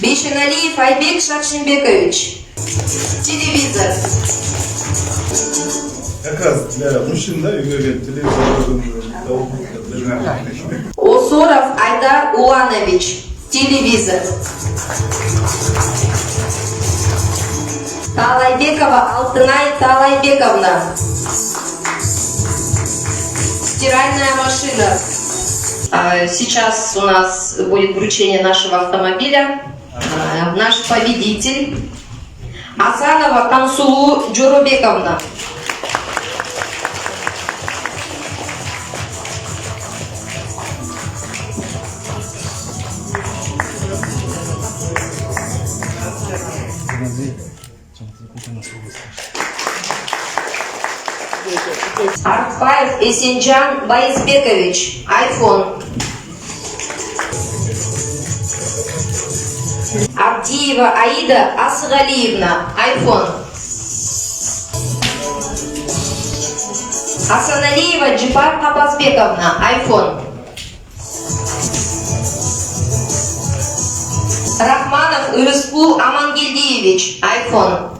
Бейшеналиев Айбек Шаршенбекович. Телевизор. Как раз для мужчин, да, телевизор. Осоров Айдар Уланович. Телевизор. Талайбекова Алтынай Талайбековна. Стиральная машина. Сейчас у нас будет вручение нашего автомобиля. Наш победитель Асанова Тансулу Джоробековна. Артбаев Эсенджан Байызбекович. iPhone. Абдиева Аида Асгалиевна. iPhone. Асаналиева Джипар Кабазбековна. iPhone. Рахманов Ирыспул Амангельдиевич. iPhone.